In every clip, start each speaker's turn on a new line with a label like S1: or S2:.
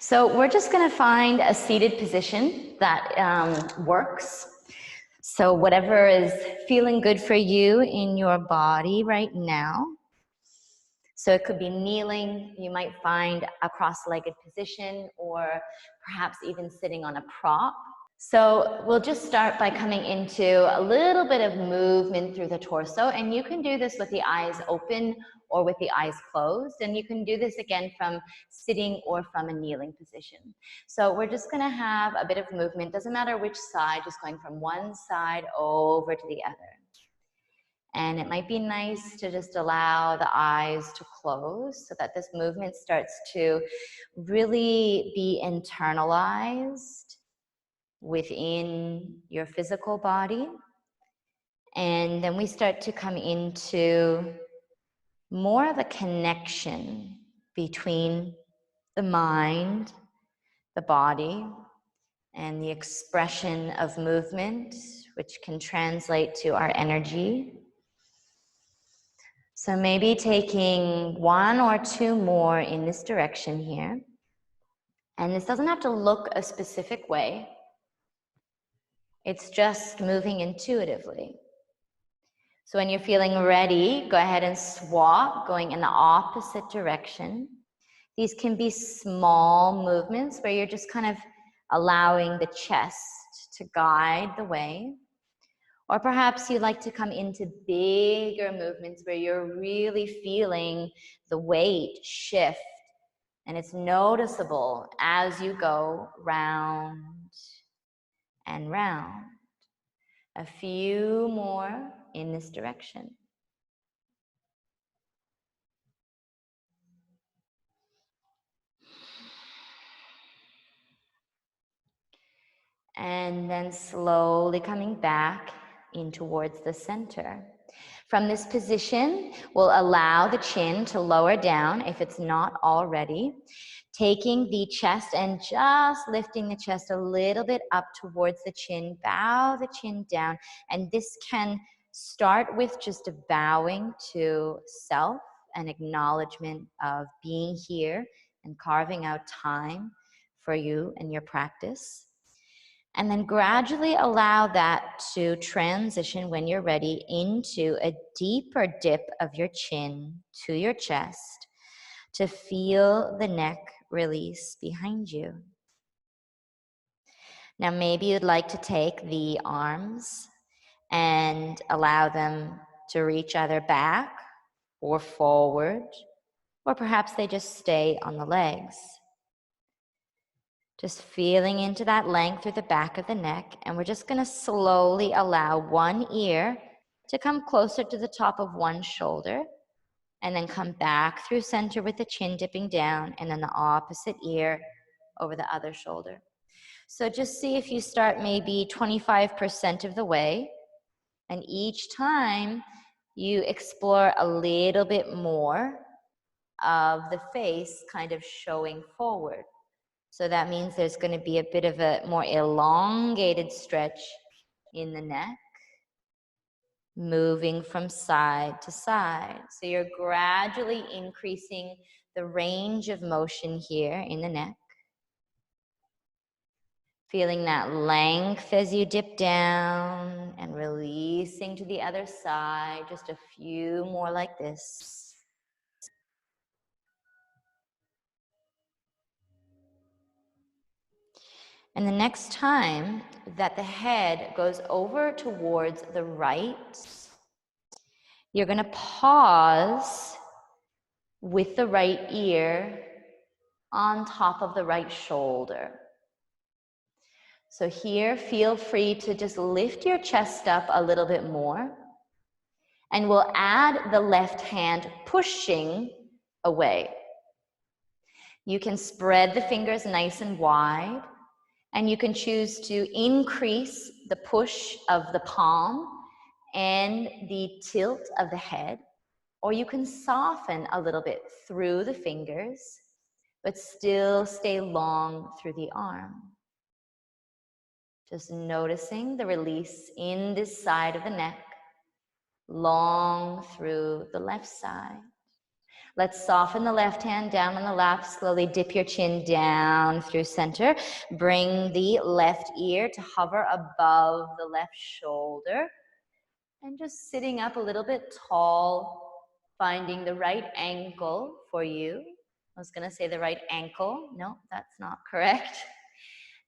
S1: So we're just going to find a seated position that works. So whatever is feeling good for you in your body right now. So it could be kneeling. You might find a cross-legged position, or perhaps even sitting on a prop. So we'll just start by coming into a little bit of movement through the torso, and you can do this with the eyes open or with the eyes closed, and you can do this again from sitting or from a kneeling position. So we're just going to have a bit of movement, doesn't matter which side, just going from one side over to the other. And it might be nice to just allow the eyes to close so that this movement starts to really be internalized within your physical body. And then we start to come into more of a connection between the mind, the body, and the expression of movement, which can translate to our energy. So maybe taking one or two more in this direction here. And this doesn't have to look a specific way. It's just moving intuitively. So when you're feeling ready, go ahead and swap, going in the opposite direction. These can be small movements where you're just kind of allowing the chest to guide the way. Or perhaps you like to come into bigger movements where you're really feeling the weight shift, and it's noticeable as you go round and round. A few more in this direction. And then slowly coming back in towards the center. From this position, we'll allow the chin to lower down if it's not already. Taking the chest and just lifting the chest a little bit up towards the chin. Bow the chin down. And this can start with just a bowing to self, an acknowledgement of being here and carving out time for you and your practice. And then gradually allow that to transition when you're ready into a deeper dip of your chin to your chest to feel the neck release behind you. Now maybe you'd like to take the arms and allow them to reach either back or forward, or perhaps they just stay on the legs. Just feeling into that length through the back of the neck. And we're just going to slowly allow one ear to come closer to the top of one shoulder. And then come back through center with the chin dipping down. And then the opposite ear over the other shoulder. So just see if you start maybe 25% of the way. And each time you explore a little bit more of the face kind of showing forward. So that means there's going to be a bit of a more elongated stretch in the neck, moving from side to side. So you're gradually increasing the range of motion here in the neck. Feeling that length as you dip down and releasing to the other side. Just a few more like this. And the next time that the head goes over towards the right, you're going to pause with the right ear on top of the right shoulder. So here, feel free to just lift your chest up a little bit more. And we'll add the left hand pushing away. You can spread the fingers nice and wide. And you can choose to increase the push of the palm and the tilt of the head, or you can soften a little bit through the fingers, but still stay long through the arm. Just noticing the release in this side of the neck, long through the left side. Let's soften the left hand down on the lap. Slowly dip your chin down through center. Bring the left ear to hover above the left shoulder. And just sitting up a little bit tall, finding the right ankle for you. I was gonna say the right ankle. No, that's not correct.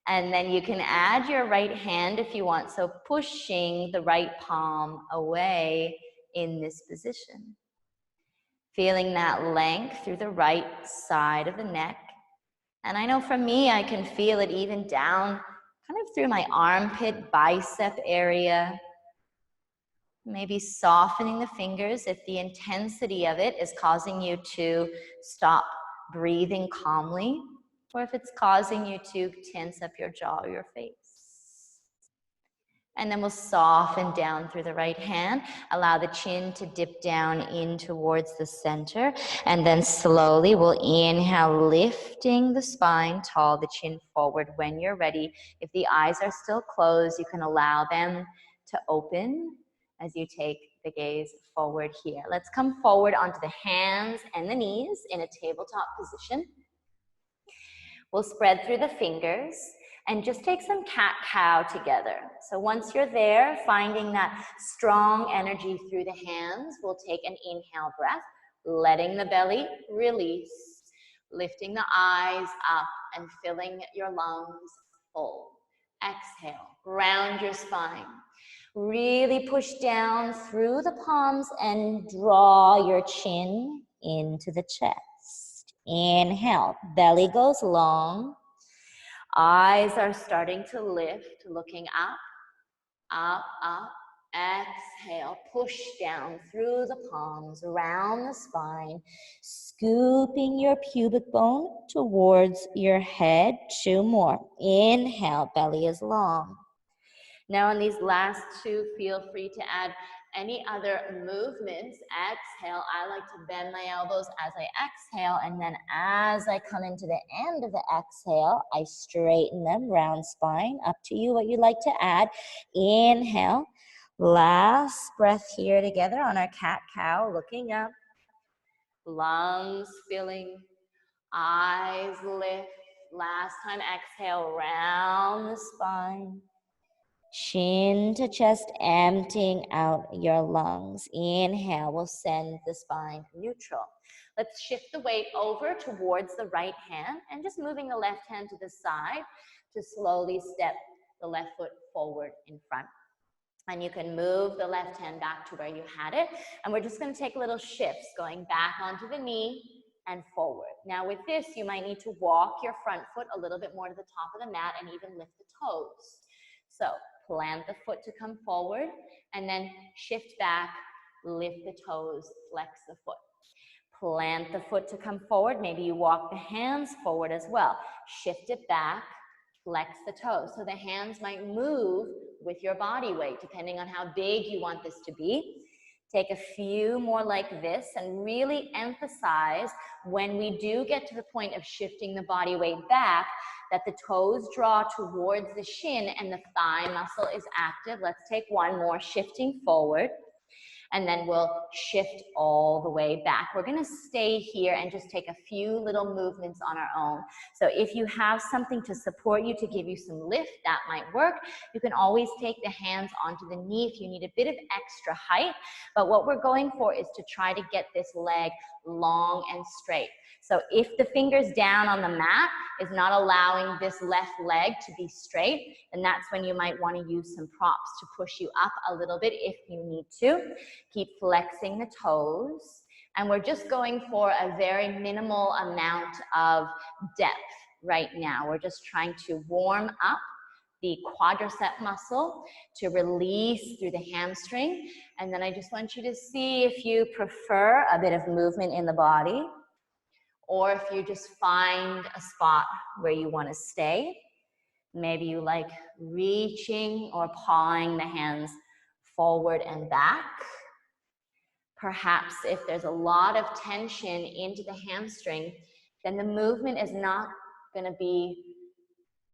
S1: And then you can add your right hand if you want. So pushing the right palm away in this position. Feeling that length through the right side of the neck. And I know for me, I can feel it even down kind of through my armpit, bicep area. Maybe softening the fingers if the intensity of it is causing you to stop breathing calmly, or if it's causing you to tense up your jaw or your face. And then we'll soften down through the right hand. Allow the chin to dip down in towards the center. And then slowly we'll inhale, lifting the spine tall, the chin forward when you're ready. If the eyes are still closed, you can allow them to open as you take the gaze forward here. Let's come forward onto the hands and the knees in a tabletop position. We'll spread through the fingers and just take some cat-cow together. So once you're there, finding that strong energy through the hands, we'll take an inhale breath, letting the belly release, lifting the eyes up and filling your lungs full. Exhale, round your spine. Really push down through the palms and draw your chin into the chest. Inhale, belly goes long. Eyes are starting to lift, looking up, up, up. Exhale, push down through the palms, around the spine, scooping your pubic bone towards your head. 2 more. Inhale, belly is long. Now on these last 2, feel free to add any other movements. Exhale, I like to bend my elbows as I exhale, and then as I come into the end of the exhale, I straighten them, round spine. Up to you what you'd like to add. Inhale, last breath here together on our cat-cow, looking up. Lungs filling, eyes lift. Last time, exhale, round the spine. Chin to chest, emptying out your lungs. Inhale, we'll send the spine neutral. Let's shift the weight over towards the right hand and just moving the left hand to the side to slowly step the left foot forward in front. And you can move the left hand back to where you had it. And we're just going to take little shifts going back onto the knee and forward. Now with this, you might need to walk your front foot a little bit more to the top of the mat and even lift the toes. So plant the foot to come forward and then shift back, lift the toes, flex the foot. Plant the foot to come forward. Maybe you walk the hands forward as well. Shift it back, flex the toes. So the hands might move with your body weight, depending on how big you want this to be. Take a few more like this and really emphasize when we do get to the point of shifting the body weight back, that the toes draw towards the shin and the thigh muscle is active. Let's take one more, shifting forward. And then we'll shift all the way back. We're gonna stay here and just take a few little movements on our own. So if you have something to support you, to give you some lift, that might work. You can always take the hands onto the knee if you need a bit of extra height. But what we're going for is to try to get this leg long and straight. So if the fingers down on the mat is not allowing this left leg to be straight, then that's when you might want to use some props to push you up a little bit if you need to. Keep flexing the toes. And we're just going for a very minimal amount of depth right now. We're just trying to warm up the quadricep muscle to release through the hamstring. And then I just want you to see if you prefer a bit of movement in the body, or if you just find a spot where you want to stay. Maybe you like reaching or pawing the hands forward and back. Perhaps if there's a lot of tension into the hamstring, then the movement is not going to be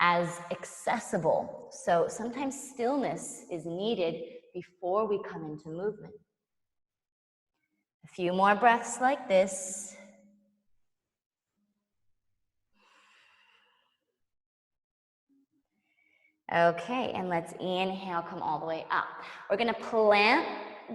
S1: as accessible. So sometimes stillness is needed before we come into movement. A few more breaths like this. Okay, and let's inhale, come all the way up. We're gonna plant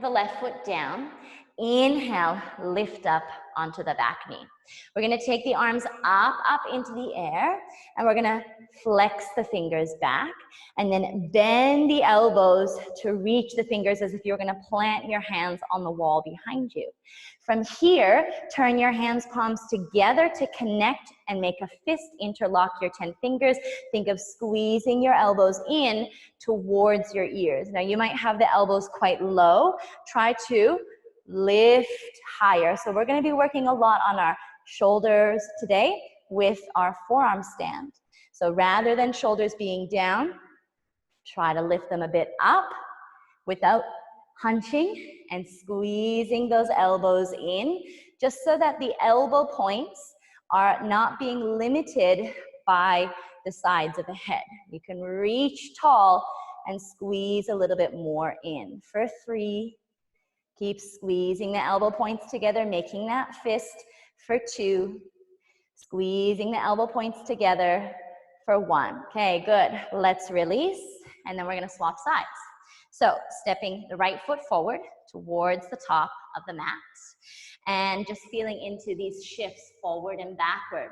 S1: the left foot down. Inhale, lift up onto the back knee. We're gonna take the arms up into the air, and we're gonna flex the fingers back, and then bend the elbows to reach the fingers as if you're gonna plant your hands on the wall behind you. From here, turn your hands palms together to connect and make a fist, interlock your 10 fingers. Think of squeezing your elbows in towards your ears. Now you might have the elbows quite low. Try to lift higher. So we're gonna be working a lot on our shoulders today with our forearm stand. So rather than shoulders being down, try to lift them a bit up without hunching and squeezing those elbows in, just so that the elbow points are not being limited by the sides of the head. You can reach tall and squeeze a little bit more in. For 3, keep squeezing the elbow points together, making that fist. For 2, squeezing the elbow points together. For 1. Okay, good. Let's release, and then we're gonna swap sides. So stepping the right foot forward towards the top of the mat, and just feeling into these shifts forward and backward.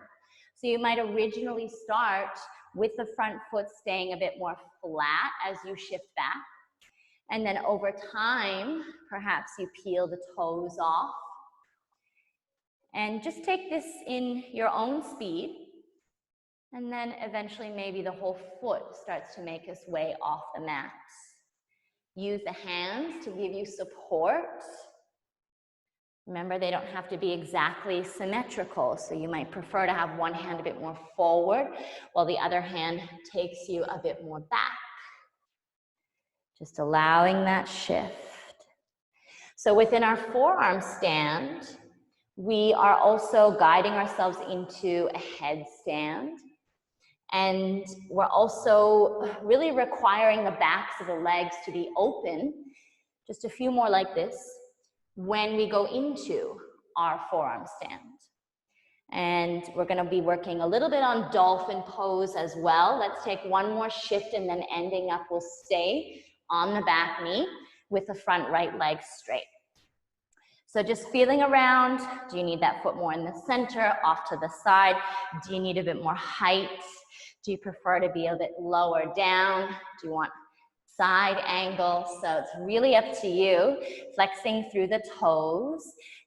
S1: So you might originally start with the front foot staying a bit more flat as you shift back. And then over time, perhaps you peel the toes off. And just take this in your own speed. And then eventually maybe the whole foot starts to make its way off the mat. Use the hands to give you support. Remember, they don't have to be exactly symmetrical, so you might prefer to have one hand a bit more forward while the other hand takes you a bit more back. Just allowing that shift. So within our forearm stand, we are also guiding ourselves into a headstand. And we're also really requiring the backs of the legs to be open, just a few more like this, when we go into our forearm stand. And we're gonna be working a little bit on dolphin pose as well. Let's take one more shift, and then ending up, we'll stay on the back knee with the front right leg straight. So just feeling around, do you need that foot more in the center, off to the side? Do you need a bit more height? Do you prefer to be a bit lower down? Do you want side angle? So it's really up to you. Flexing through the toes,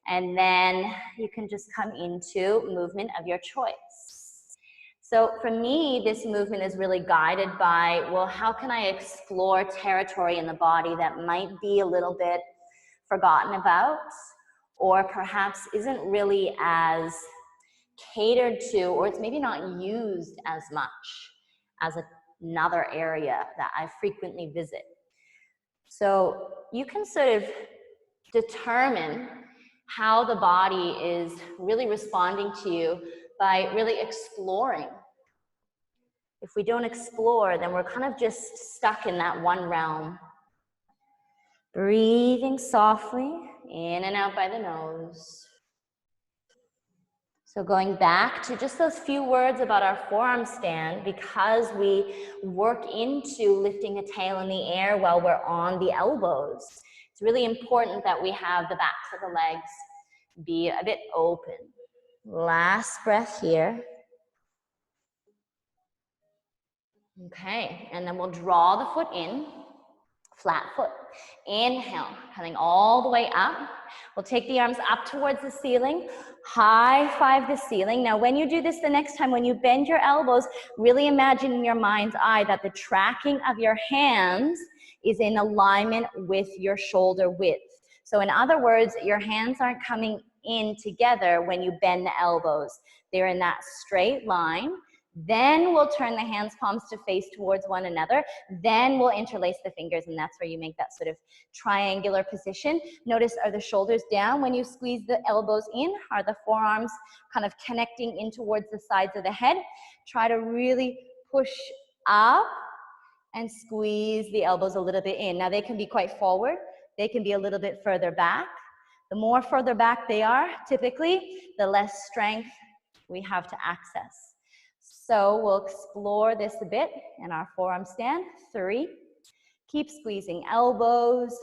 S1: and then you can just come into movement of your choice. So for me, this movement is really guided by, well, how can I explore territory in the body that might be a little bit forgotten about, or perhaps isn't really as catered to, or it's maybe not used as much as another area that I frequently visit. So you can sort of determine how the body is really responding to you by really exploring. If we don't explore, then we're kind of just stuck in that one realm. Breathing softly in and out by the nose. So going back to just those few words about our forearm stand, because we work into lifting the tail in the air while we're on the elbows, it's really important that we have the backs of the legs be a bit open. Last breath here. Okay, and then we'll draw the foot in, flat foot. Inhale, coming all the way up. We'll take the arms up towards the ceiling, high five the ceiling. Now when you do this the next time, when you bend your elbows, really imagine in your mind's eye that the tracking of your hands is in alignment with your shoulder width. So in other words, your hands aren't coming in together when you bend the elbows. They're in that straight line. Then we'll turn the hands palms to face towards one another. Then we'll interlace the fingers, and that's where you make that sort of triangular position. Notice, are the shoulders down when you squeeze the elbows in? Are the forearms kind of connecting in towards the sides of the head? Try to really push up and squeeze the elbows a little bit in. Now they can be quite forward. They can be a little bit further back. The more further back they are, typically, the less strength we have to access. So we'll explore this a bit in our forearm stand. 3, keep squeezing elbows.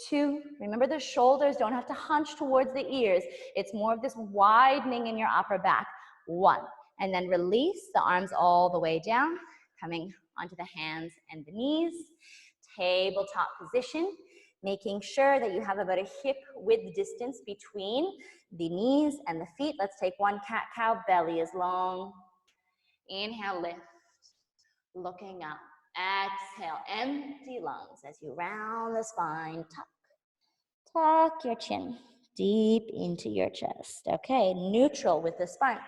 S1: 2, remember the shoulders don't have to hunch towards the ears. It's more of this widening in your upper back. 1, and then release the arms all the way down, coming onto the hands and the knees. Tabletop position, making sure that you have about a hip width distance between the knees and the feet. Let's take one cat-cow, belly is long. Inhale, lift, looking up. Exhale, empty lungs as you round the spine. Tuck your chin deep into your chest. Okay, neutral with the spine.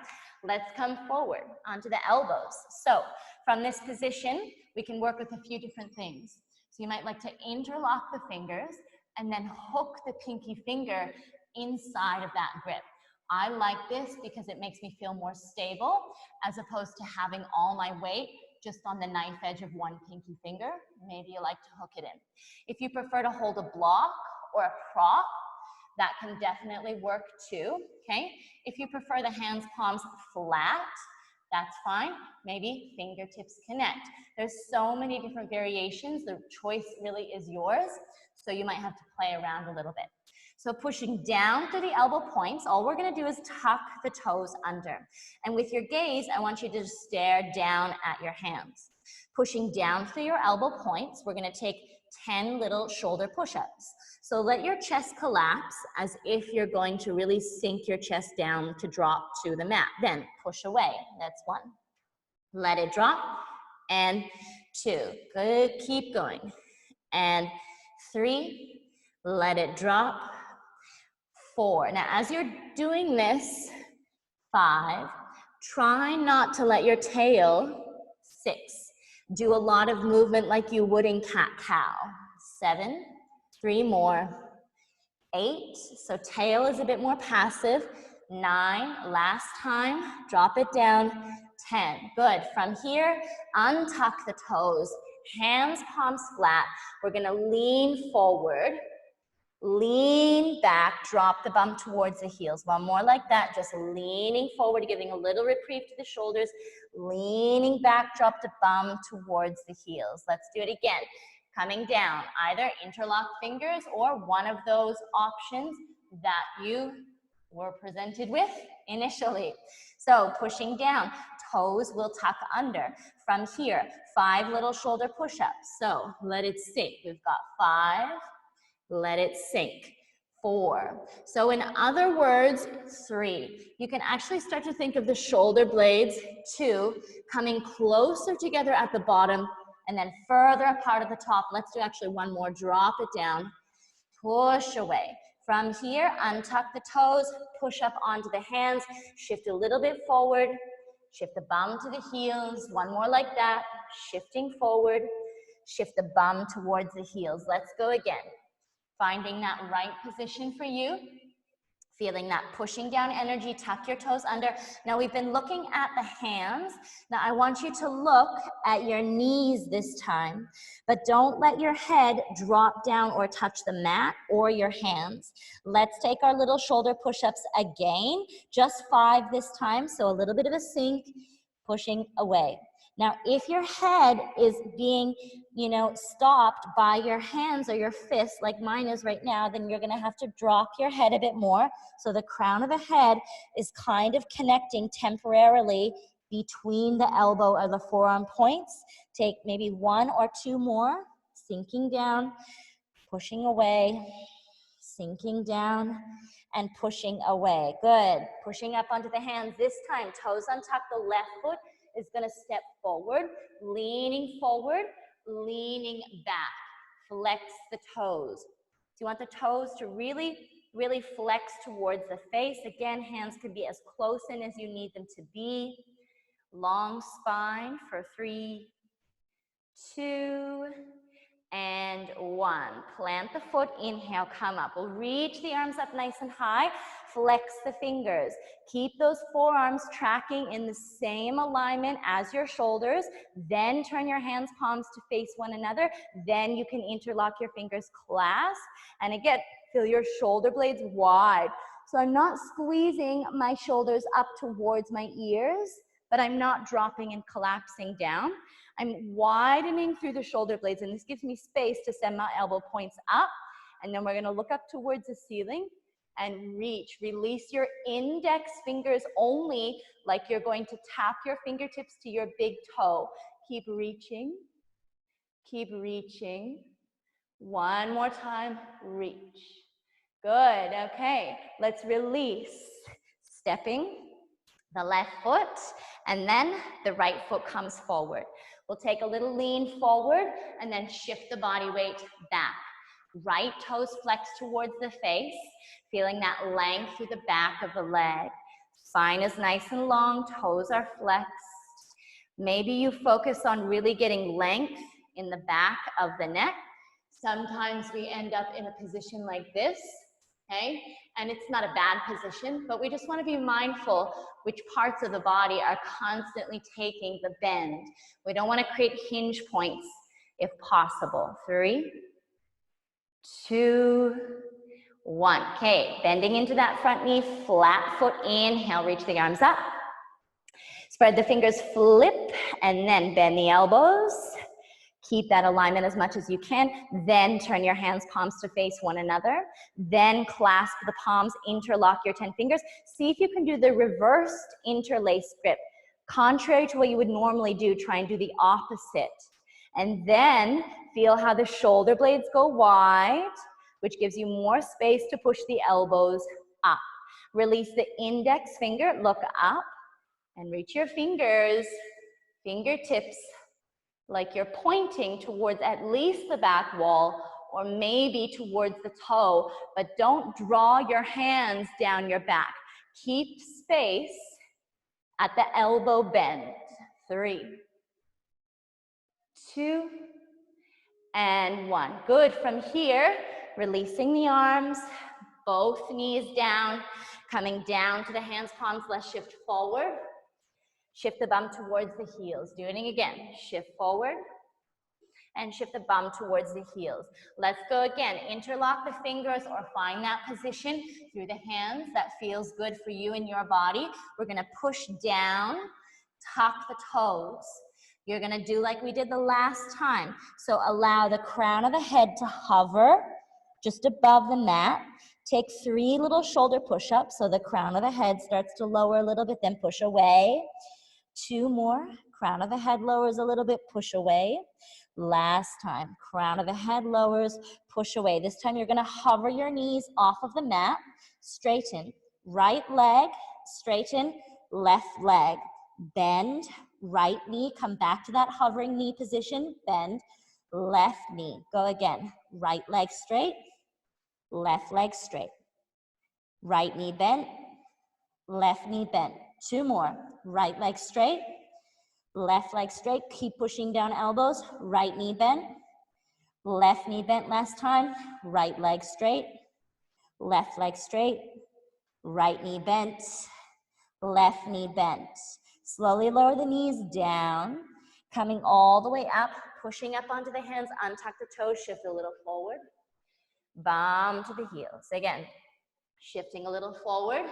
S1: Let's come forward onto the elbows. So from this position, we can work with a few different things. So you might like to interlock the fingers and then hook the pinky finger inside of that grip. I like this because it makes me feel more stable as opposed to having all my weight just on the knife edge of one pinky finger. Maybe you like to hook it in. If you prefer to hold a block or a prop, that can definitely work too, okay? If you prefer the hands, palms flat, that's fine. Maybe fingertips connect. There's so many different variations. The choice really is yours. So you might have to play around a little bit. So pushing down through the elbow points, all we're gonna do is tuck the toes under. And with your gaze, I want you to just stare down at your hands. Pushing down through your elbow points, we're gonna take 10 little shoulder push-ups. So let your chest collapse as if you're going to really sink your chest down to drop to the mat. Then push away, that's 1. Let it drop, and 2. Good, keep going. And 3, let it drop. 4. Now, as you're doing this, 5, try not to let your tail, 6, do a lot of movement like you would in cat-cow. 7, 3 more, 8, so tail is a bit more passive. 9, last time, drop it down. 10, good. From here, untuck the toes, hands, palms flat. We're gonna lean forward. Lean back, drop the bum towards the heels. One more like that, just leaning forward, giving a little reprieve to the shoulders. Leaning back, drop the bum towards the heels. Let's do it again. Coming down, either interlock fingers or one of those options that you were presented with initially. So pushing down, toes will tuck under. From here, 5 little shoulder push-ups. So let it sink. We've got 5. Let it sink. 4. So in other words, 3. You can actually start to think of the shoulder blades, 2, coming closer together at the bottom and then further apart at the top. Let's do actually one more. Drop it down. Push away. From here, untuck the toes, push up onto the hands, shift a little bit forward, shift the bum to the heels. One more like that. Shifting forward, shift the bum towards the heels. Let's go again. Finding that right position for you, feeling that pushing down energy, tuck your toes under. Now we've been looking at the hands. Now I want you to look at your knees this time, but don't let your head drop down or touch the mat or your hands. Let's take our little shoulder push-ups again, just 5 this time, so a little bit of a sink, pushing away. Now, if your head is being, stopped by your hands or your fists, like mine is right now, then you're gonna have to drop your head a bit more. So the crown of the head is kind of connecting temporarily between the elbow or the forearm points. Take maybe 1 or 2 more, sinking down, pushing away, sinking down, and pushing away. Good. Pushing up onto the hands. This time, toes untuck, the left foot is going to step forward, leaning back. Flex the toes. So you want the toes to really, really flex towards the face. Again, hands could be as close in as you need them to be. Long spine for 3, 2, and 1. Plant the foot, inhale, come up. We'll reach the arms up nice and high. Flex the fingers. Keep those forearms tracking in the same alignment as your shoulders. Then turn your hands, palms to face one another. Then you can interlock your fingers, clasp. And again, feel your shoulder blades wide. So I'm not squeezing my shoulders up towards my ears, but I'm not dropping and collapsing down. I'm widening through the shoulder blades, and this gives me space to send my elbow points up, and then we're gonna look up towards the ceiling and reach. Release your index fingers only, like you're going to tap your fingertips to your big toe. Keep reaching, keep reaching. One more time, reach. Good, okay, let's release. Stepping the left foot, and then the right foot comes forward. We'll take a little lean forward, and then shift the body weight back. Right toes flex towards the face, feeling that length through the back of the leg. Spine is nice and long, toes are flexed. Maybe you focus on really getting length in the back of the neck. Sometimes we end up in a position like this, okay? And it's not a bad position, but we just want to be mindful which parts of the body are constantly taking the bend. We don't want to create hinge points if possible. 3, 2, 1. Okay, bending into that front knee, flat foot, inhale, reach the arms up. Spread the fingers, flip, and then bend the elbows. Keep that alignment as much as you can. Then turn your hands, palms to face one another. Then clasp the palms, interlock your 10 fingers. See if you can do the reversed interlace grip. Contrary to what you would normally do, try and do the opposite. And then feel how the shoulder blades go wide, which gives you more space to push the elbows up. Release the index finger, look up, and reach your fingers, fingertips, like you're pointing towards at least the back wall or maybe towards the toe, but don't draw your hands down your back. Keep space at the elbow bend. 3, 2, and 1. Good. From here, releasing the arms, both knees down, coming down to the hands, palms, let's shift forward. Shift the bum towards the heels. Doing it again. Shift forward and shift the bum towards the heels. Let's go again. Interlock the fingers or find that position through the hands that feels good for you and your body. We're gonna push down, tuck the toes. You're gonna do like we did the last time. So allow the crown of the head to hover just above the mat. Take 3 little shoulder push-ups so the crown of the head starts to lower a little bit, then push away. 2 more. Crown of the head lowers a little bit, push away. Last time, crown of the head lowers, push away. This time you're gonna hover your knees off of the mat, straighten, right leg, straighten, left leg, bend, right knee, come back to that hovering knee position, bend, left knee. Go again, right leg straight, left leg straight. Right knee bent, left knee bent. 2 more, right leg straight, left leg straight, keep pushing down elbows, right knee bent, left knee bent last time, right leg straight, left leg straight, right knee bent, left knee bent. Slowly lower the knees down, coming all the way up, pushing up onto the hands, untuck the toes, shift a little forward, bum to the heels. Again, shifting a little forward,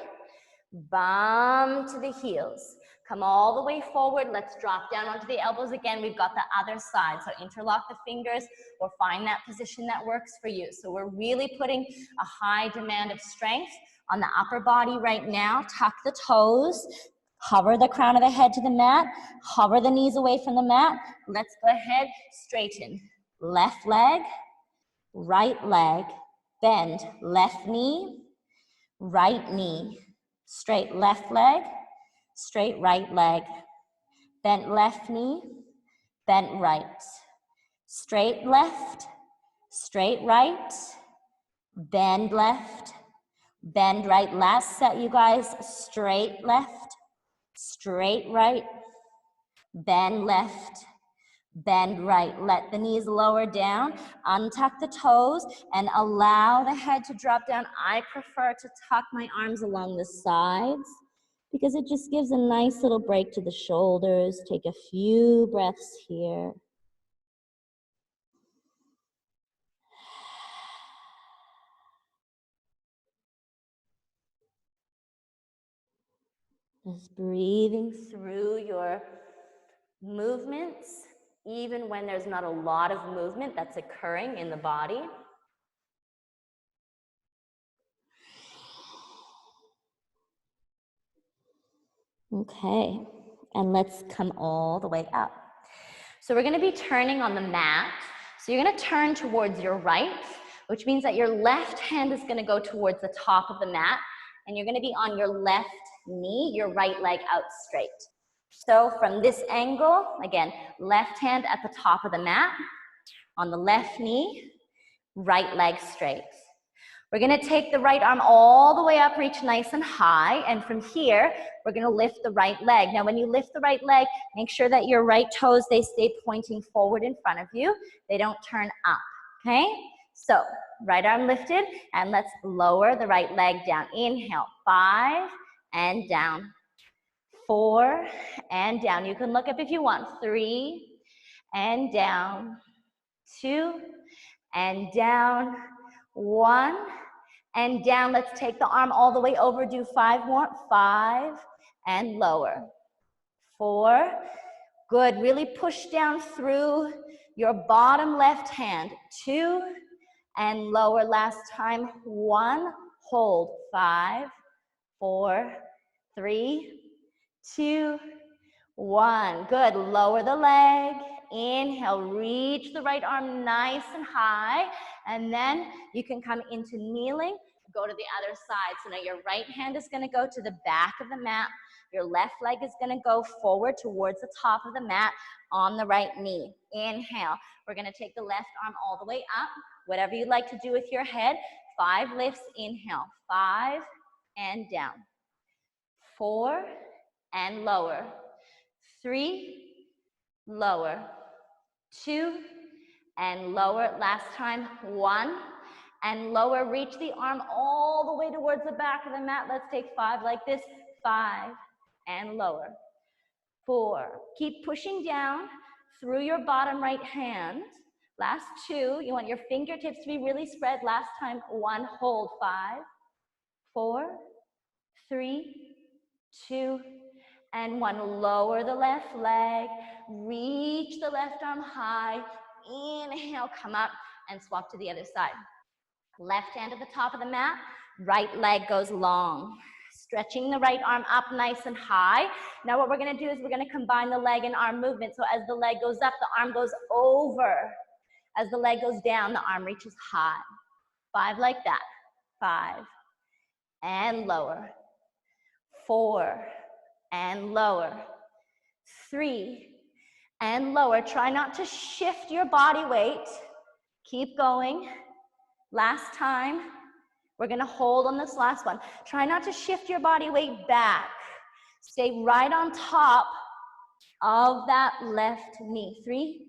S1: bum to the heels. Come all the way forward. Let's drop down onto the elbows again. We've got the other side. So interlock the fingers or find that position that works for you. So we're really putting a high demand of strength on the upper body right now. Tuck the toes. Hover the crown of the head to the mat. Hover the knees away from the mat. Let's go ahead. Straighten. Left leg, right leg, bend. Left knee, right knee. Straight left leg, straight right leg, bent left knee, bent right, straight left, straight right, bend left, bend right. Last set, you guys. Straight left, straight right, bend left, bend right. Let the knees lower down, untuck the toes, and allow the head to drop down. I prefer to tuck my arms along the sides because it just gives a nice little break to the shoulders. Take a few breaths here. Just breathing through your movements, even when there's not a lot of movement that's occurring in the body. Okay, and let's come all the way up. So we're going to be turning on the mat. So you're going to turn towards your right, which means that your left hand is going to go towards the top of the mat, and you're going to be on your left knee, your right leg out straight. So from this angle, again, left hand at the top of the mat, on the left knee, right leg straight. We're going to take the right arm all the way up, reach nice and high, and from here, we're going to lift the right leg. Now, when you lift the right leg, make sure that your right toes, they stay pointing forward in front of you. They don't turn up, okay? So, right arm lifted, and let's lower the right leg down. Inhale, 5, and down. 4, and down. You can look up if you want. 3, and down. 2, and down. 1, and down. Let's take the arm all the way over. Do 5 more. 5, and lower. 4, good. Really push down through your bottom left hand. 2, and lower. Last time. 1, hold. 5, 4, 3, 2, 1. Good. Lower the leg. Inhale, reach the right arm nice and high, and then you can come into kneeling, go to the other side. So now your right hand is going to go to the back of the mat. Your left leg is going to go forward towards the top of the mat on the right knee. Inhale. We're going to take the left arm all the way up. Whatever you like to do with your head. 5 lifts. Inhale. 5, and down. 4, and lower. 3, lower. 2, and lower. Last time. 1, and lower. Reach the arm all the way towards the back of the mat. Let's take 5 like this. 5, and lower. 4. Keep pushing down through your bottom right hand. Last 2. You want your fingertips to be really spread. Last time. 1, hold. 5, 4, 3, 2, and 1. Lower the left leg. Reach the left arm high. Inhale, come up and swap to the other side. Left hand at the top of the mat. Right leg goes long. Stretching the right arm up nice and high. Now what we're going to do is we're going to combine the leg and arm movement. So as the leg goes up, the arm goes over. As the leg goes down, the arm reaches high. 5 like that. 5, and lower. 4, and lower. 3, and lower. Try not to shift your body weight. Keep going. Last time. We're going to hold on this last one. Try not to shift your body weight back. Stay right on top of that left knee. 3,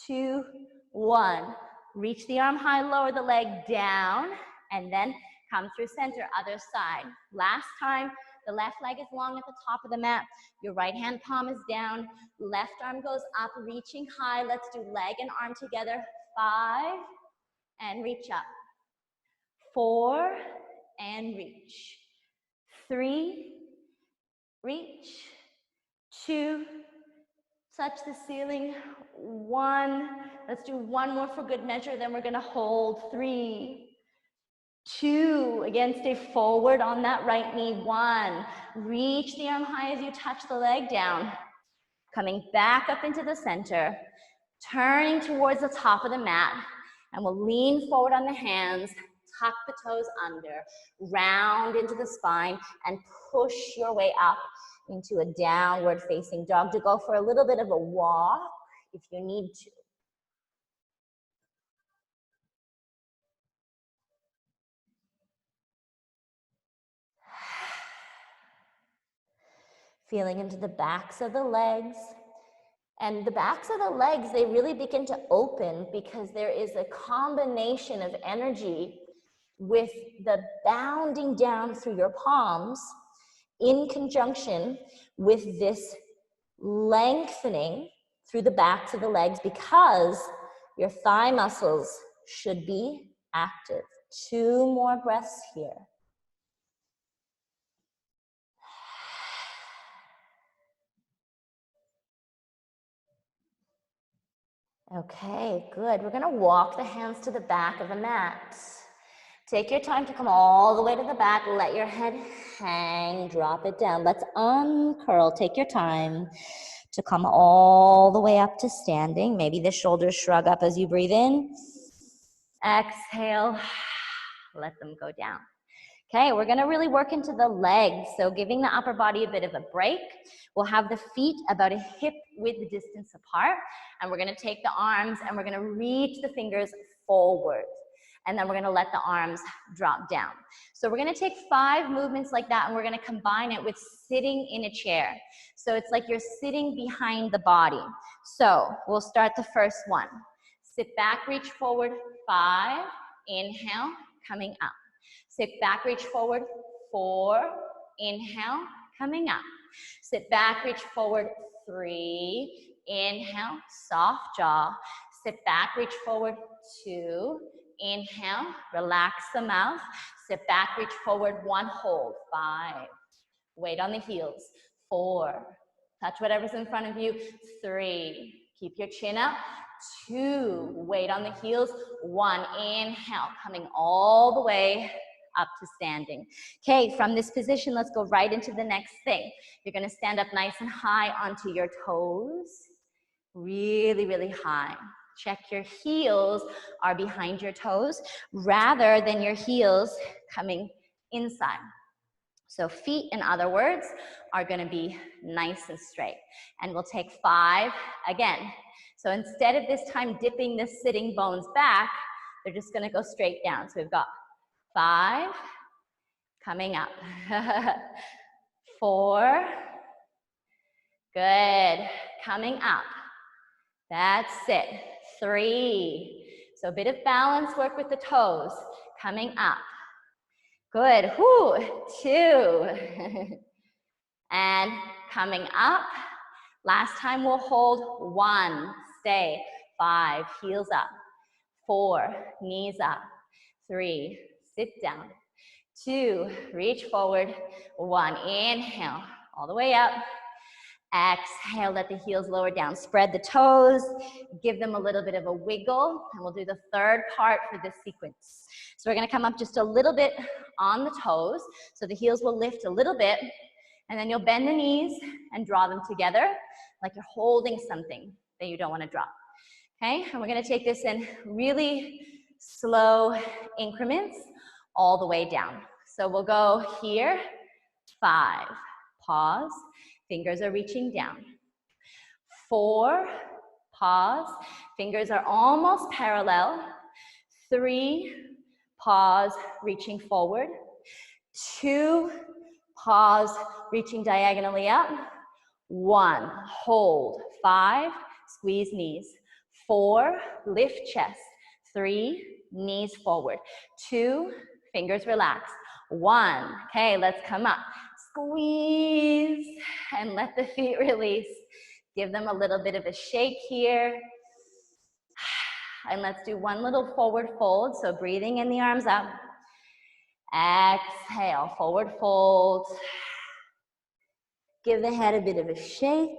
S1: 2, 1. Reach the arm high, lower the leg down, and then come through center, other side. Last time, the left leg is long at the top of the mat. Your right hand palm is down. Left arm goes up, reaching high. Let's do leg and arm together. 5, and reach up. 4, and reach. 3, reach. 2, touch the ceiling. 1, let's do 1 more for good measure, then we're going to hold. 3, 2, again, stay forward on that right knee. 1, reach the arm high as you touch the leg down. Coming back up into the center, turning towards the top of the mat, and we'll lean forward on the hands, tuck the toes under, round into the spine, and push your way up into a downward facing dog to go for a little bit of a walk if you need to. Feeling into the backs of the legs. And the backs of the legs, they really begin to open because there is a combination of energy with the bounding down through your palms in conjunction with this lengthening through the backs of the legs because your thigh muscles should be active. 2 more breaths here. Okay, good. We're gonna walk the hands to the back of the mat. Take your time to come all the way to the back. Let your head hang, drop it down. Let's uncurl. Take your time to come all the way up to standing. Maybe the shoulders shrug up as you breathe in. Exhale, let them go down. Okay, we're gonna really work into the legs, so giving the upper body a bit of a break. We'll have the feet about a hip width distance apart, and we're gonna take the arms and we're gonna reach the fingers forward. And then we're gonna let the arms drop down. So we're gonna take 5 movements like that, and we're gonna combine it with sitting in a chair. So it's like you're sitting behind the body. So we'll start the first one. Sit back, reach forward, 5, inhale, coming up. Sit back, reach forward, 4, inhale, coming up. Sit back, reach forward, 3, inhale, soft jaw. Sit back, reach forward, 2, inhale, relax the mouth. Sit back, reach forward, 1, hold, 5. Weight on the heels, 4. Touch whatever's in front of you, 3. Keep your chin up, 2. Weight on the heels, 1. Inhale, coming all the way up to standing. Okay, from this position, let's go right into the next thing. You're gonna stand up nice and high onto your toes, really, really high. Check your heels are behind your toes rather than your heels coming inside. So feet, in other words, are gonna be nice and straight. And we'll take 5 again. So instead of this time dipping the sitting bones back, they're just gonna go straight down. So we've got 5, coming up. 4, good, coming up. That's it. 3, so a bit of balance work with the toes, coming up. Good, 2, and coming up. Last time we'll hold, 1, stay, 5, heels up, 4, knees up, 3, sit down, 2, reach forward, 1, inhale, all the way up. Exhale, let the heels lower down. Spread the toes, give them a little bit of a wiggle, and we'll do the third part for this sequence. So we're gonna come up just a little bit on the toes, so the heels will lift a little bit, and then you'll bend the knees and draw them together like you're holding something that you don't wanna drop. Okay, and we're gonna take this in really slow increments all the way down. So we'll go here, 5, pause, fingers are reaching down. 4, pause, fingers are almost parallel. 3, pause, reaching forward. 2, pause, reaching diagonally up. 1, hold. 5, squeeze knees. 4, lift chest. 3, knees forward. 2, fingers relax. 1, okay, let's come up. Squeeze, and let the feet release. Give them a little bit of a shake here. And let's do one little forward fold. So breathing in the arms up. Exhale, forward fold. Give the head a bit of a shake.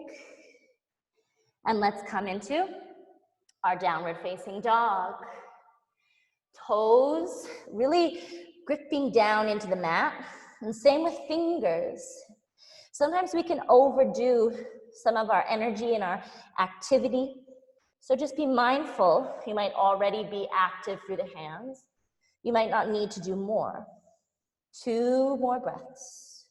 S1: And let's come into our downward facing dog. Toes really gripping down into the mat. And same with fingers. Sometimes we can overdo some of our energy and our activity. So just be mindful. You might already be active through the hands. You might not need to do more. 2 more breaths.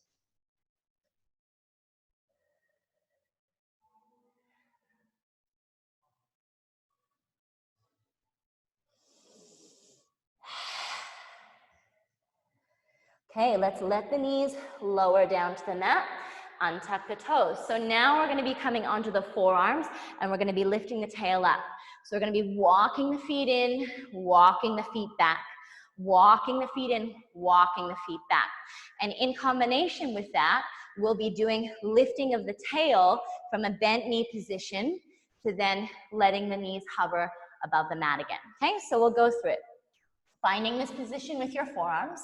S1: Okay, let's let the knees lower down to the mat. Untuck the toes. So now we're going to be coming onto the forearms, and we're going to be lifting the tail up. So we're going to be walking the feet in, walking the feet back, walking the feet in, walking the feet back. And in combination with that, we'll be doing lifting of the tail from a bent knee position to then letting the knees hover above the mat again. Okay, so we'll go through it. Finding this position with your forearms.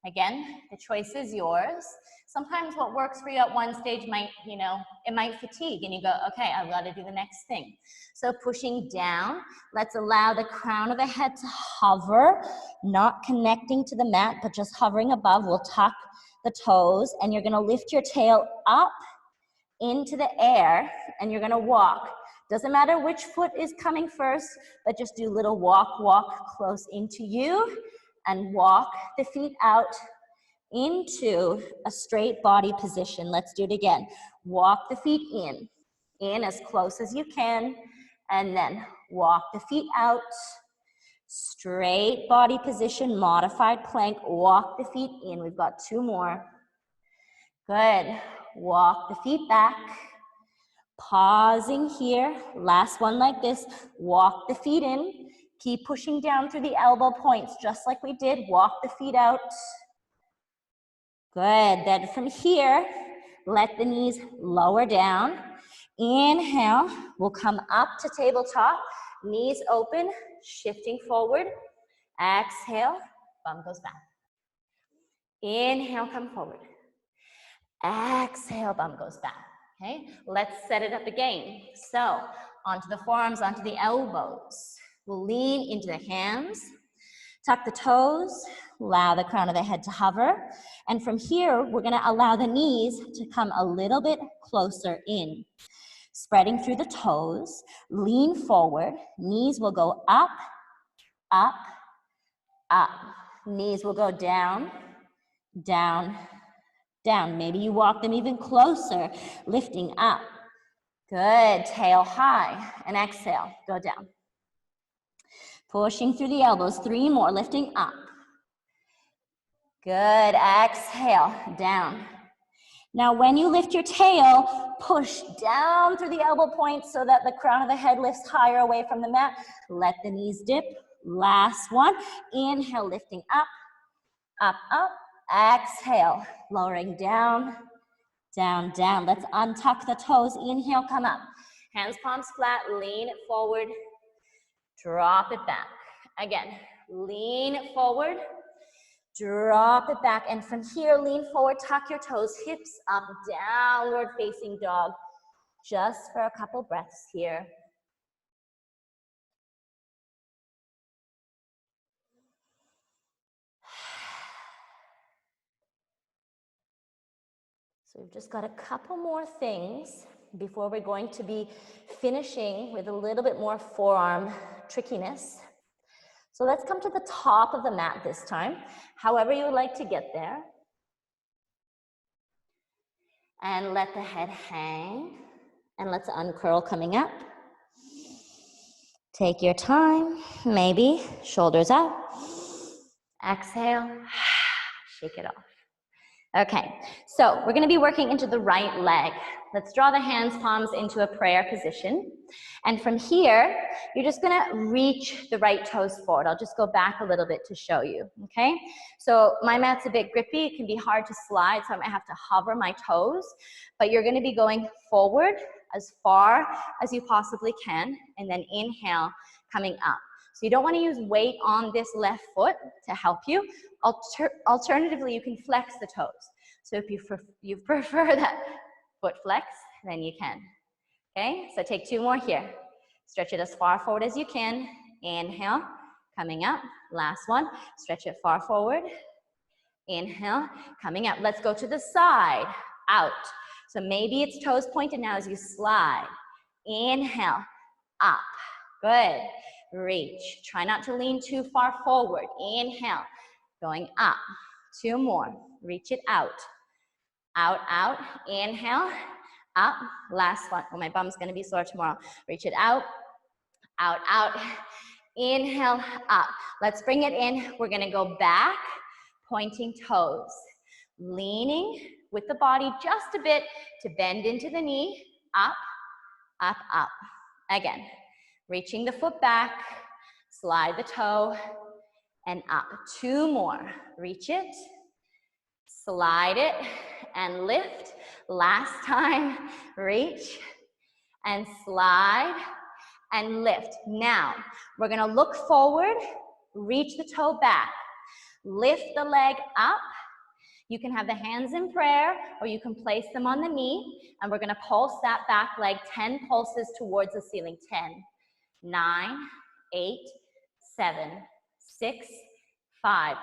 S1: Again, the choice is yours. Sometimes what works for you at one stage might, it might fatigue and you go, okay, I've got to do the next thing. So pushing down, let's allow the crown of the head to hover, not connecting to the mat, but just hovering above. We'll tuck the toes and you're going to lift your tail up into the air and you're going to walk. Doesn't matter which foot is coming first, but just do a little walk close into you and walk the feet out into a straight body position. Let's do it again. Walk the feet in as close as you can, and then walk the feet out. Straight body position, modified plank. Walk the feet in. We've got 2 more. Good. Walk the feet back. Pausing here. Last one like this. Walk the feet in. Keep pushing down through the elbow points, just like we did. Walk the feet out. Good. Then from here, let the knees lower down. Inhale. We'll come up to tabletop. Knees open, shifting forward. Exhale. Bum goes back. Inhale, come forward. Exhale, bum goes back. Okay, let's set it up again. So, onto the forearms, onto the elbows. We'll lean into the hands, tuck the toes, allow the crown of the head to hover. And from here, we're gonna allow the knees to come a little bit closer in. Spreading through the toes, lean forward. Knees will go up, up, up. Knees will go down, down, down. Maybe you walk them even closer, lifting up. Good, tail high, and exhale, go down. Pushing through the elbows, 3 more, lifting up. Good, exhale, down. Now when you lift your tail, push down through the elbow points so that the crown of the head lifts higher away from the mat. Let the knees dip. Last one, inhale, lifting up, up, up. Exhale, lowering down, down, down. Let's untuck the toes. Inhale, come up. Hands, palms flat, lean it forward. Drop it back. Again, lean it forward. Drop it back. And from here, lean forward, tuck your toes, hips up, downward facing dog. Just for a couple breaths here. So we've just got a couple more things before we're going to be finishing with a little bit more forearm trickiness. So let's come to the top of the mat this time, however you would like to get there. And let the head hang, and let's uncurl coming up. Take your time, maybe shoulders up. Exhale, shake it off. Okay, so we're gonna be working into the right leg. Let's draw the hands, palms into a prayer position. And from here, you're just gonna reach the right toes forward. I'll just go back a little bit to show you, okay? So my mat's a bit grippy. It can be hard to slide, so I might have to hover my toes. But you're gonna be going forward as far as you possibly can, and then inhale, coming up. So you don't want to use weight on this left foot to help you. Alternatively, you can flex the toes. So if you prefer that foot flex, then you can. Okay, so take 2 more here. Stretch it as far forward as you can. Inhale, coming up. Last one, stretch it far forward. Inhale, coming up. Let's go to the side, out. So maybe it's toes pointed now as you slide. Inhale, up. Good. Reach. Try not to lean too far forward. Inhale. Going up. 2 more. Reach it out. Out, out. Inhale. Up. Last one. Oh, my bum's going to be sore tomorrow. Reach it out. Out, out. Inhale. Up. Let's bring it in. We're going to go back. Pointing toes. Leaning with the body just a bit to bend into the knee. Up, up, up. Again. Reaching the foot back, slide the toe, and up. 2 more. Reach it, slide it, and lift. Last time, reach, and slide, and lift. Now, we're gonna look forward, reach the toe back. Lift the leg up. You can have the hands in prayer, or you can place them on the knee, and we're gonna pulse that back leg 10 pulses towards the ceiling. 10, 9, 8, 7, 6, 5,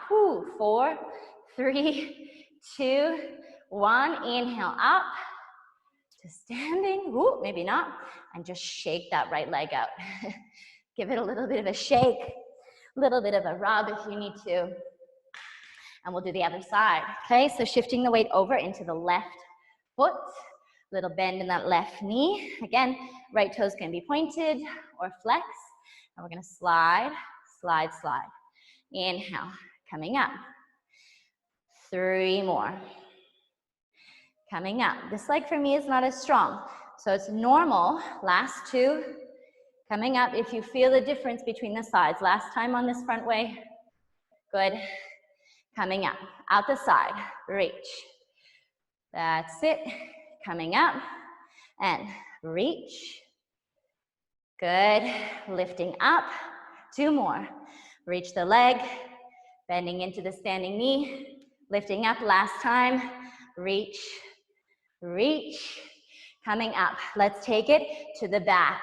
S1: 4, 3, 2, 1. Inhale up to standing. Ooh, maybe not. And just shake that right leg out. Give it a little bit of a shake, a little bit of a rub if you need to. And we'll do the other side. Okay, so shifting the weight over into the left foot, little bend in that left knee. Again, right toes can be pointed or flexed. And we're gonna slide, slide, slide. Inhale, coming up. 3 more. Coming up. This leg for me is not as strong, so it's normal. Last 2. Coming up. If you feel the difference between the sides. Last time on this front way. Good. Coming up. Out the side. Reach. That's it. Coming up. And reach. Good. Lifting up. 2 more. Reach the leg. Bending into the standing knee. Lifting up. Last time. Reach. Reach. Coming up. Let's take it to the back.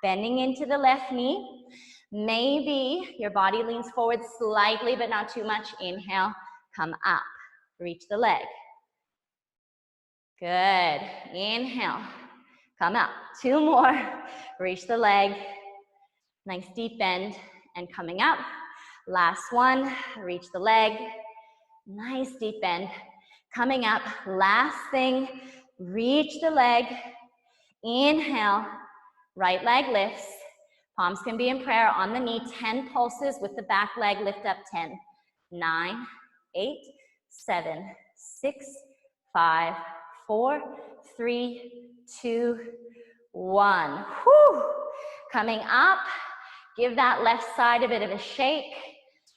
S1: Bending into the left knee. Maybe your body leans forward slightly, but not too much. Inhale. Come up. Reach the leg. Good. Inhale. Come up. 2 more. Reach the leg. Nice deep bend. And coming up. Last one. Reach the leg. Nice deep bend. Coming up. Last thing. Reach the leg. Inhale. Right leg lifts. Palms can be in prayer on the knee. 10 pulses with the back leg. Lift up. 10, 9, 8, 7, 6, 5, 4, 3, 2, 1. Whew. Coming up. Give that left side a bit of a shake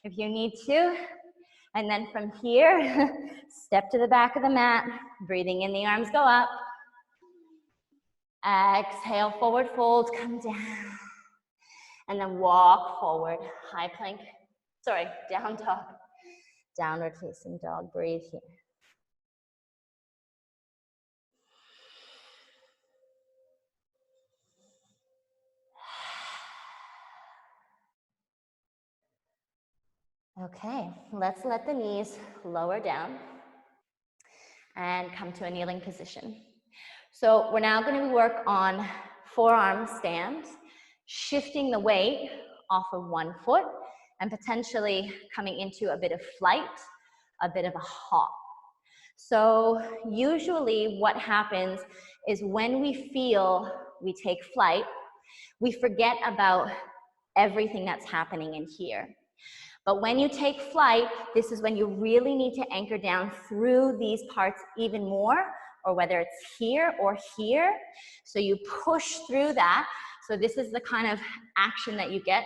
S1: if you need to. And then from here, step to the back of the mat. Breathing in, the arms go up. Exhale, forward fold, come down. And then walk forward, high plank. Sorry, down dog. Downward facing dog, breathe here. Okay, let's let the knees lower down and come to a kneeling position. So we're now going to work on forearm stand, shifting the weight off of one foot and potentially coming into a bit of flight, a bit of a hop. So usually what happens is when we feel we take flight, we forget about everything that's happening in here. But when you take flight, this is when you really need to anchor down through these parts even more, or whether it's here or here. So you push through that. So this is the kind of action that you get.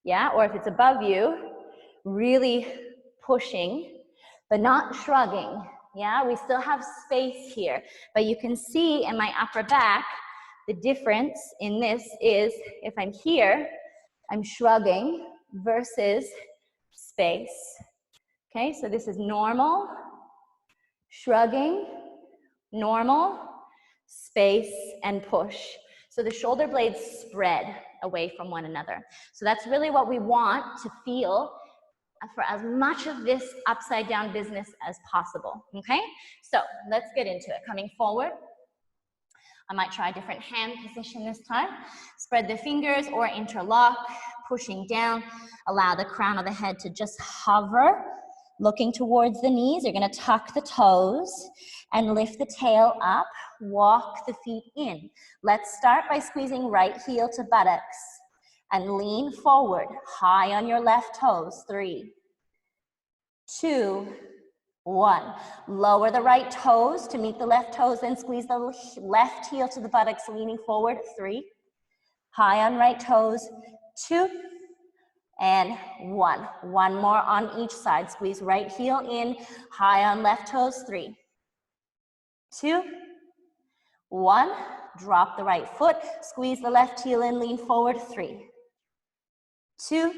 S1: Yeah, or if it's above you, really pushing, but not shrugging. Yeah, we still have space here. But you can see in my upper back, the difference in this is if I'm here, I'm shrugging versus space. Okay, so this is normal, shrugging, normal, space, and push. So the shoulder blades spread away from one another. So that's really what we want to feel for as much of this upside down business as possible. Okay, so let's get into it. Coming forward. I might try a different hand position this time. Spread the fingers or interlock, pushing down. Allow the crown of the head to just hover, looking towards the knees. You're going to tuck the toes and lift the tail up. Walk the feet in. Let's start by squeezing right heel to buttocks and lean forward, high on your left toes. 3, 2, 1. Lower the right toes to meet the left toes, then squeeze the left heel to the buttocks, leaning forward. 3. High on right toes. 2. And 1. One more on each side. Squeeze right heel in, high on left toes. 3, 2, 1. Drop the right foot. Squeeze the left heel in, lean forward. 3, 2,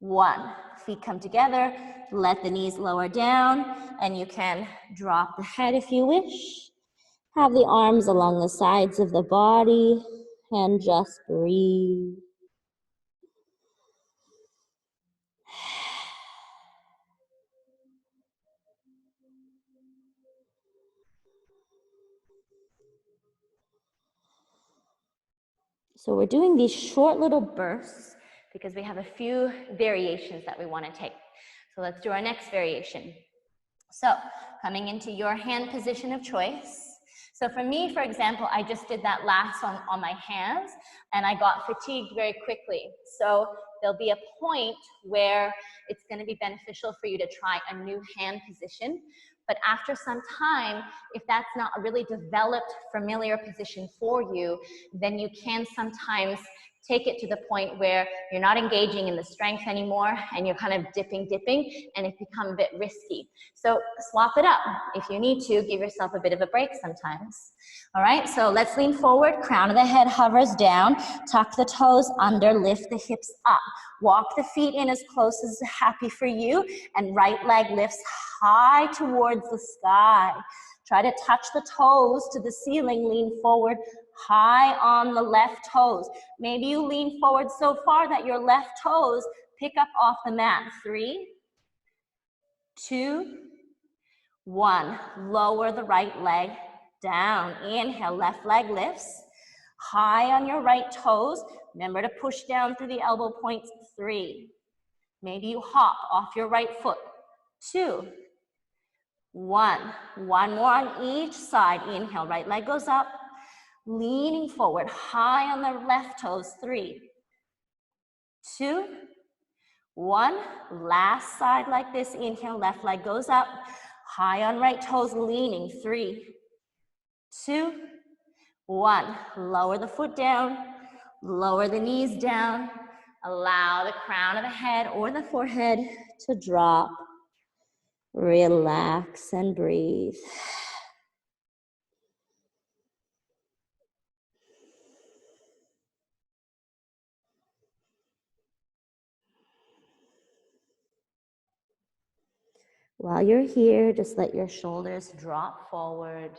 S1: 1. Feet come together, let the knees lower down, and you can drop the head if you wish. Have the arms along the sides of the body, and just breathe. So we're doing these short little bursts because we have a few variations that we want to take. So let's do our next variation. So coming into your hand position of choice. So for me, for example, I just did that last one on my hands and I got fatigued very quickly. So there'll be a point where it's going to be beneficial for you to try a new hand position. But after some time, if that's not a really developed, familiar position for you, then you can sometimes take it to the point where you're not engaging in the strength anymore and you're kind of dipping, and it becomes a bit risky. So swap it up. If you need to, give yourself a bit of a break sometimes. All right, so let's lean forward. Crown of the head hovers down. Tuck the toes under, lift the hips up. Walk the feet in as close as happy for you, and right leg lifts high towards the sky. Try to touch the toes to the ceiling, lean forward, high on the left toes. Maybe you lean forward so far that your left toes pick up off the mat. 3, 2, 1. Lower the right leg down. Inhale, left leg lifts. High on your right toes. Remember to push down through the elbow points. 3. Maybe you hop off your right foot. 2, 1. One more on each side. Inhale, right leg goes up. Leaning forward, high on the left toes. 3, 2, 1. Last side like this. Inhale, left leg goes up. High on right toes, leaning. 3, 2, 1. Lower the foot down. Lower the knees down. Allow the crown of the head or the forehead to drop. Relax and breathe. While you're here, just let your shoulders drop forward.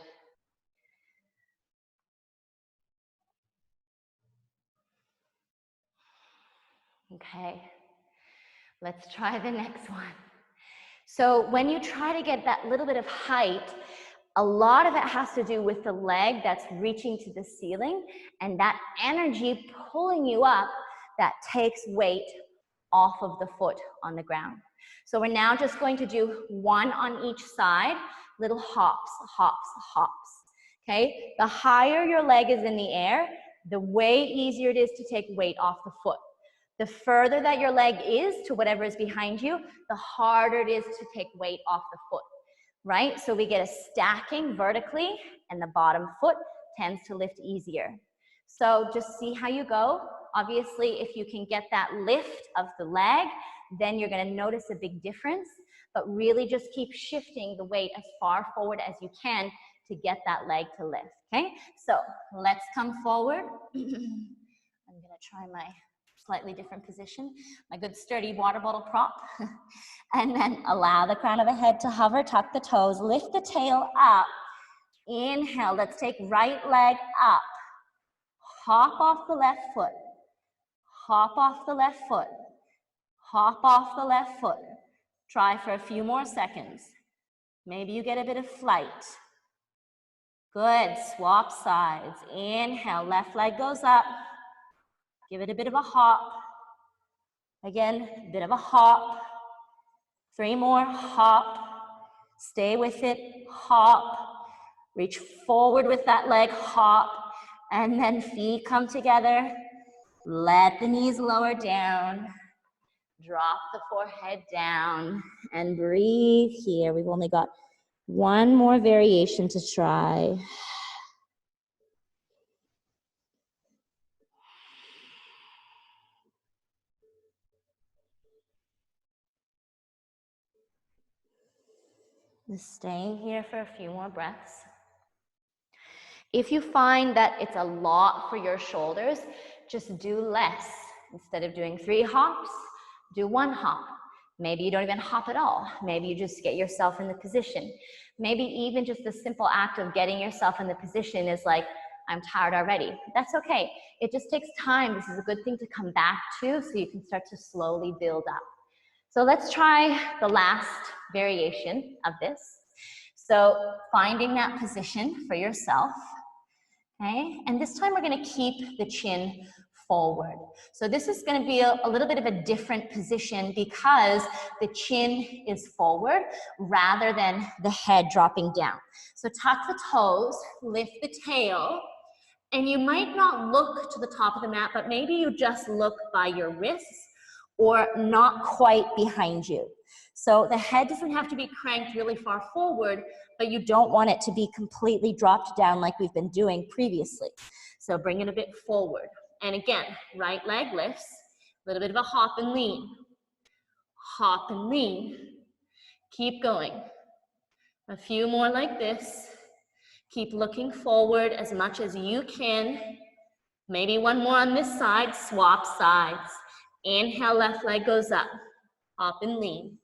S1: Okay, let's try the next one. So when you try to get that little bit of height, a lot of it has to do with the leg that's reaching to the ceiling and that energy pulling you up that takes weight off of the foot on the ground. So we're now just going to do 1 on each side, little hops, hops, hops. Okay, the higher your leg is in the air, the way easier it is to take weight off the foot. The further that your leg is to whatever is behind you, the harder it is to take weight off the foot, right? So we get a stacking vertically and the bottom foot tends to lift easier. So just see how you go. Obviously, if you can get that lift of the leg, then you're going to notice a big difference, but really just keep shifting the weight as far forward as you can to get that leg to lift, okay? So let's come forward. I'm going to try my slightly different position, my good sturdy water bottle prop. And then allow the crown of the head to hover, tuck the toes, lift the tail up. Inhale, let's take right leg up. Hop off the left foot. Hop off the left foot. Hop off the left foot. Try for a few more seconds. Maybe you get a bit of flight. Good, swap sides. Inhale, left leg goes up. Give it a bit of a hop. Again, a bit of a hop. 3 more, hop. Stay with it, hop. Reach forward with that leg, hop. And then feet come together. Let the knees lower down. Drop the forehead down and breathe here. We've only got 1 more variation to try. Just staying here for a few more breaths. If you find that it's a lot for your shoulders, just do less. Instead of doing 3 hops, Do one hop. Maybe you don't even hop at all. Maybe you just get yourself in the position. Maybe even just the simple act of getting yourself in the position is like, I'm tired already. That's okay. It just takes time. This is a good thing to come back to so you can start to slowly build up. So let's try the last variation of this. So finding that position for yourself, okay? And this time we're gonna keep the chin forward. So this is gonna be a little bit of a different position because the chin is forward rather than the head dropping down. So tuck the toes, lift the tail, and you might not look to the top of the mat, but maybe you just look by your wrists or not quite behind you. So the head doesn't have to be cranked really far forward, but you don't want it to be completely dropped down like we've been doing previously. So bring it a bit forward. And again, right leg lifts, a little bit of a hop and lean. Hop and lean. Keep going. A few more like this. Keep looking forward as much as you can. Maybe one more on this side, swap sides. Inhale, left leg goes up. Hop and lean.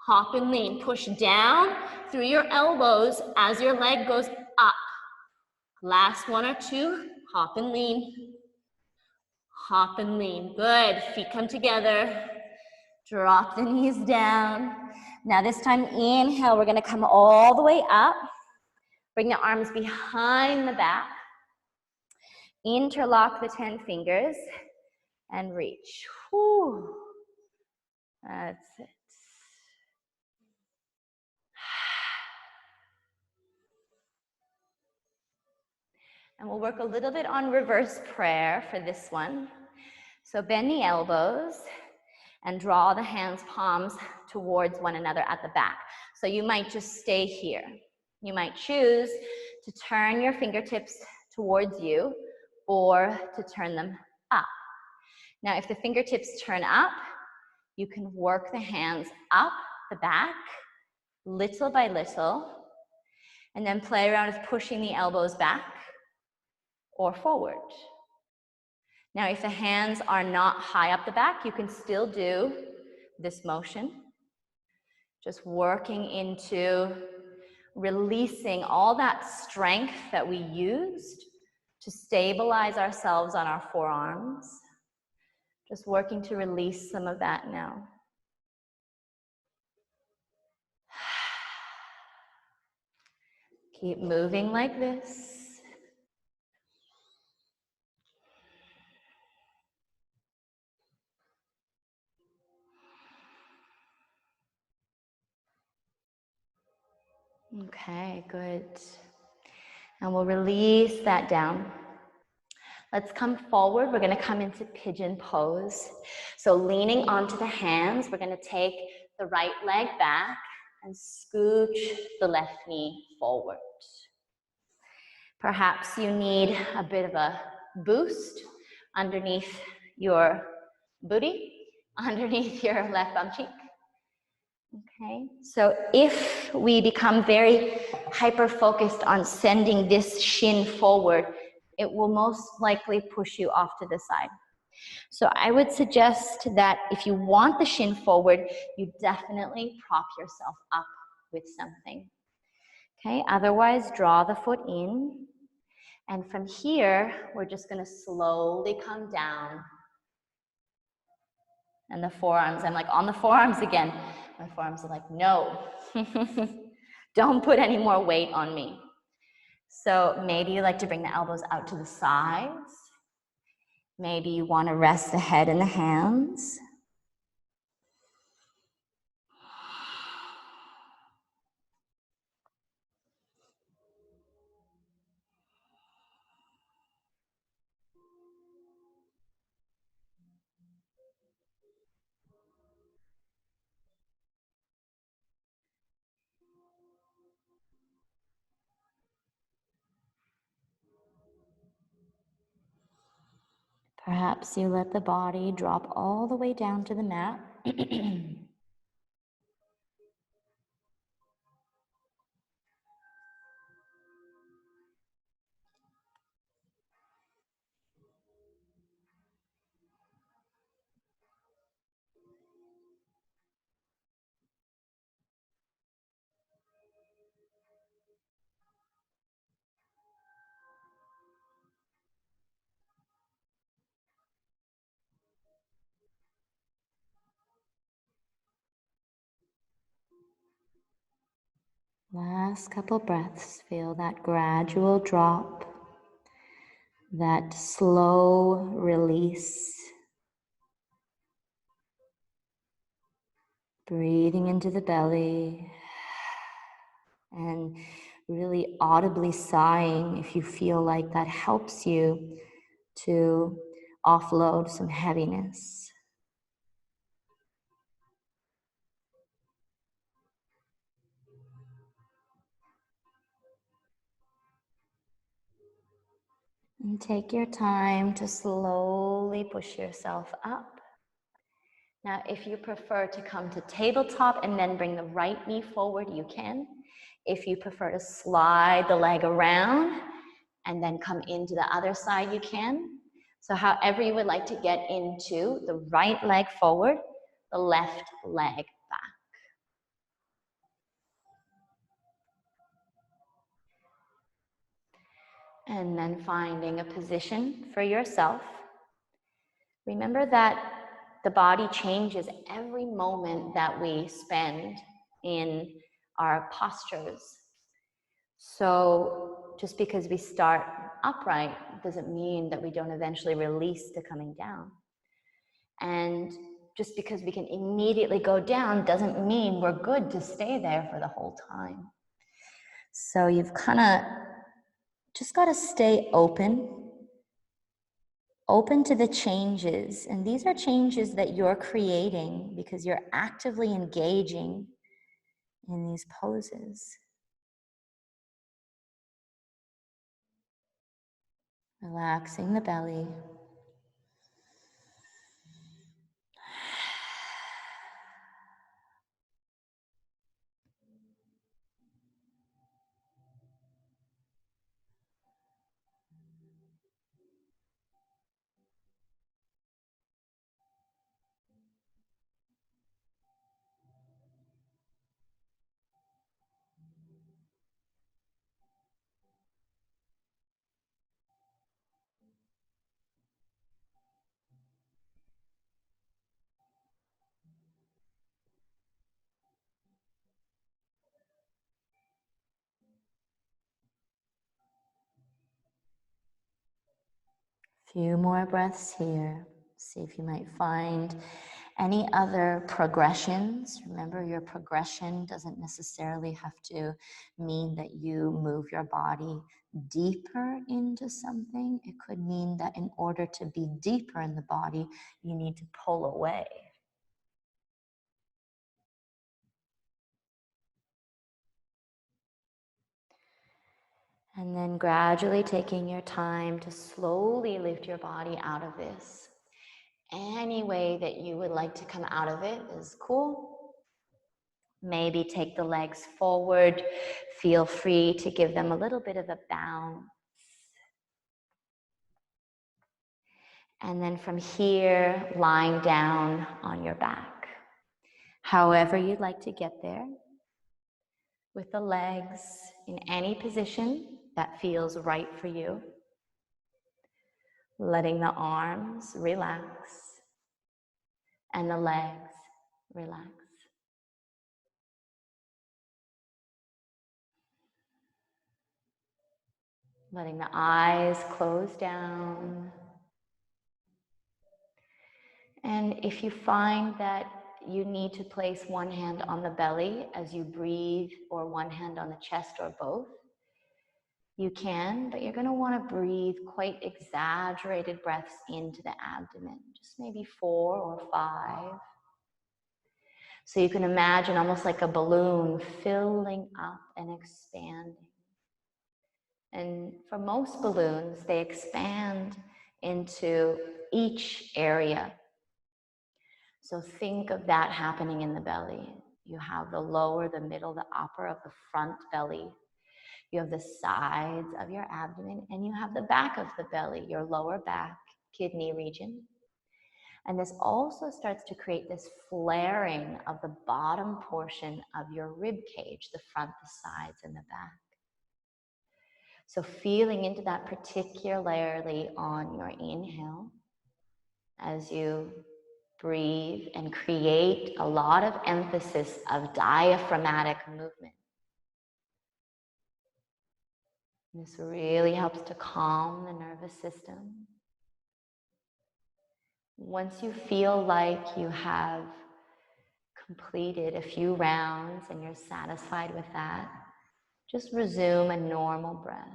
S1: Hop and lean. Push down through your elbows as your leg goes up. Last one or two, hop and lean. Hop and lean. Good. Feet come together. Drop the knees down. Now this time, inhale, we're gonna come all the way up. Bring the arms behind the back. Interlock the 10 fingers and reach. Whew. That's it. And we'll work a little bit on reverse prayer for this one. So bend the elbows and draw the hands, palms towards one another at the back. So you might just stay here. You might choose to turn your fingertips towards you or to turn them up. Now, if the fingertips turn up, you can work the hands up the back, little by little, and then play around with pushing the elbows back or forward. Now, if the hands are not high up the back, you can still do this motion. Just working into releasing all that strength that we used to stabilize ourselves on our forearms. Just working to release some of that now. Keep moving like this. Okay, good. And we'll release that down. Let's come forward. We're going to come into pigeon pose. So leaning onto the hands, we're going to take the right leg back and scooch the left knee forward. Perhaps you need a bit of a boost underneath your booty, underneath your left bum cheek. Okay, so if we become very hyper-focused on sending this shin forward, it will most likely push you off to the side. So I would suggest that if you want the shin forward, you definitely prop yourself up with something. Okay, otherwise draw the foot in. And from here, we're just gonna slowly come down. And the forearms, I'm like on the forearms again. My forearms are like, no, don't put any more weight on me. So maybe you like to bring the elbows out to the sides. Maybe you want to rest the head in the hands. Perhaps you let the body drop all the way down to the mat. Last couple breaths, feel that gradual drop, that slow release. Breathing into the belly and really audibly sighing if you feel like that helps you to offload some heaviness. And take your time to slowly push yourself up. Now, if you prefer to come to tabletop and then bring the right knee forward, you can. If you prefer to slide the leg around and then come into the other side, you can. So however you would like to get into the right leg forward, the left leg back. And then finding a position for yourself. Remember that the body changes every moment that we spend in our postures. So just because we start upright doesn't mean that we don't eventually release to coming down. And just because we can immediately go down doesn't mean we're good to stay there for the whole time. So you've kind of just got to stay open to the changes. And these are changes that you're creating because you're actively engaging in these poses. Relaxing the belly. Few more breaths here. See if you might find any other progressions. Remember, your progression doesn't necessarily have to mean that you move your body deeper into something. It could mean that in order to be deeper in the body, you need to pull away. And then gradually taking your time to slowly lift your body out of this. Any way that you would like to come out of it is cool. Maybe take the legs forward. Feel free to give them a little bit of a bounce. And then from here, lying down on your back. However you'd like to get there. With the legs in any position that feels right for you. Letting the arms relax and the legs relax. Letting the eyes close down. And if you find that you need to place one hand on the belly as you breathe, or one hand on the chest, or both, you can, but you're going to want to breathe quite exaggerated breaths into the abdomen, just maybe 4 or 5. So you can imagine almost like a balloon filling up and expanding. And for most balloons, they expand into each area. So think of that happening in the belly. You have the lower, the middle, the upper of the front belly. You have the sides of your abdomen, and you have the back of the belly, your lower back, kidney region. And this also starts to create this flaring of the bottom portion of your rib cage, the front, the sides, and the back. So feeling into that particularly on your inhale as you breathe and create a lot of emphasis of diaphragmatic movement. This really helps to calm the nervous system. Once you feel like you have completed a few rounds and you're satisfied with that, just resume a normal breath.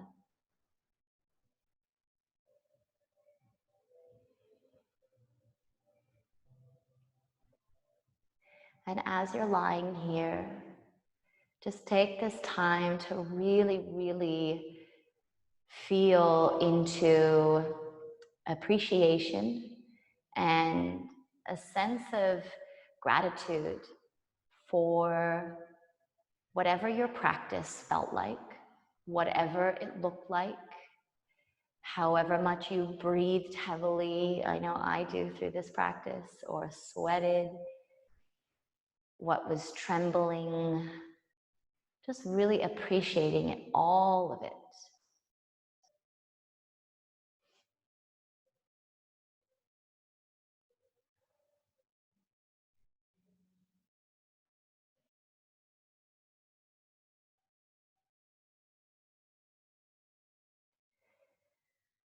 S1: And as you're lying here, just take this time to really, really feel into appreciation and a sense of gratitude for whatever your practice felt like, whatever it looked like, however much you breathed heavily, I know I do through this practice, or sweated, what was trembling, just really appreciating it, all of it.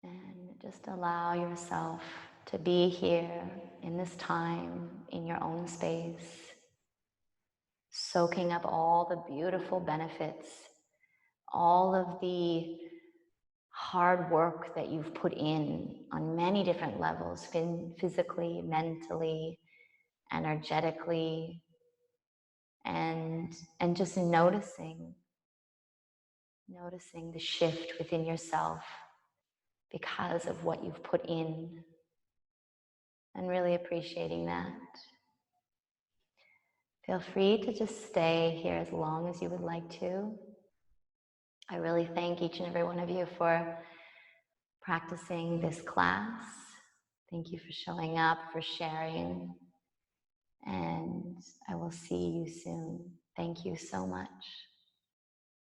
S1: And just allow yourself to be here in this time, in your own space, soaking up all the beautiful benefits, all of the hard work that you've put in on many different levels, physically, mentally, energetically, and just noticing the shift within yourself because of what you've put in, and really appreciating that. Feel free to just stay here as long as you would like to. I really thank each and every one of you for practicing this class. Thank you for showing up, for sharing, and I will see you soon. Thank you so much.